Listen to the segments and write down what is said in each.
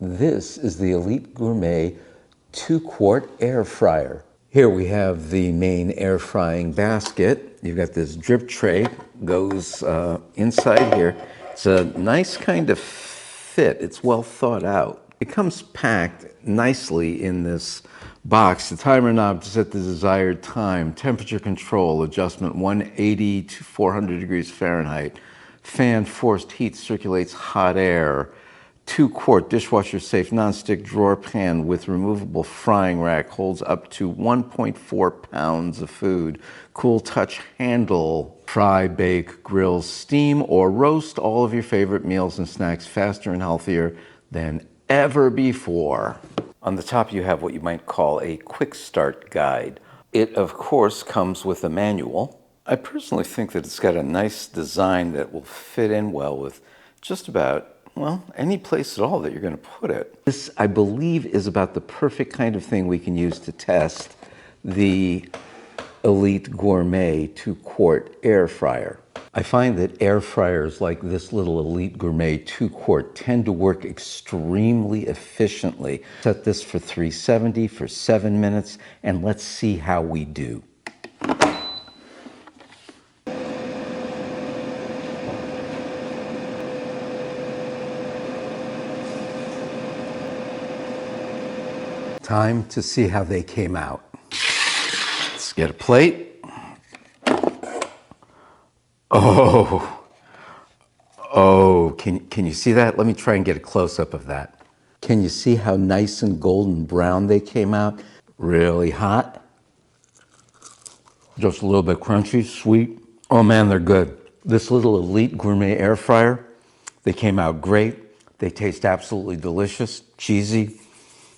This is the Elite Gourmet 2-quart air fryer. Here we have the main air frying basket. You've got this drip tray, goes inside here. It's a nice kind of fit. It's well thought out. It comes packed nicely in this box. The timer knob to set the desired time, temperature control, adjustment 180 to 400 degrees Fahrenheit. Fan forced heat circulates hot air. 2-quart dishwasher safe nonstick drawer pan with removable frying rack, holds up to 1.4 pounds of food. Cool touch handle. Fry, bake, grill, steam, or roast all of your favorite meals and snacks faster and healthier than ever before. On the top you have what you might call a quick start guide. It of course comes with a manual. I personally think that it's got a nice design that will fit in well with just about, well, any place at all that you're going to put it. This, I believe, is about the perfect kind of thing we can use to test the Elite Gourmet 2-quart air fryer. I find that air fryers like this little Elite Gourmet 2-quart tend to work extremely efficiently. Set this for 370 for 7 minutes, and let's see how we do. Time to see how they came out. Let's get a plate. Oh, can you see that? Let me try and get a close-up of that. Can you see how nice and golden brown they came out? Really hot. Just a little bit crunchy, sweet. Oh man, they're good. This little Elite Gourmet air fryer, they came out great. They taste absolutely delicious, cheesy.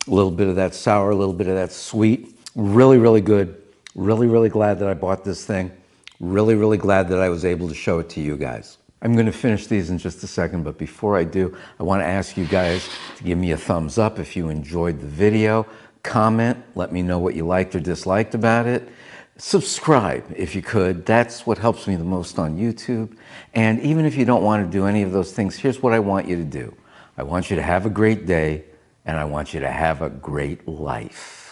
A little bit of that sour, a little bit of that sweet. Really, really good. Really, really glad that I bought this thing. Really, really glad that I was able to show it to you guys. I'm going to finish these in just a second, but before I do, I want to ask you guys to give me a thumbs up if you enjoyed the video. Comment, let me know what you liked or disliked about it. Subscribe if you could. That's what helps me the most on YouTube. And even if you don't want to do any of those things, here's what I want you to do. I want you to have a great day, and I want you to have a great life.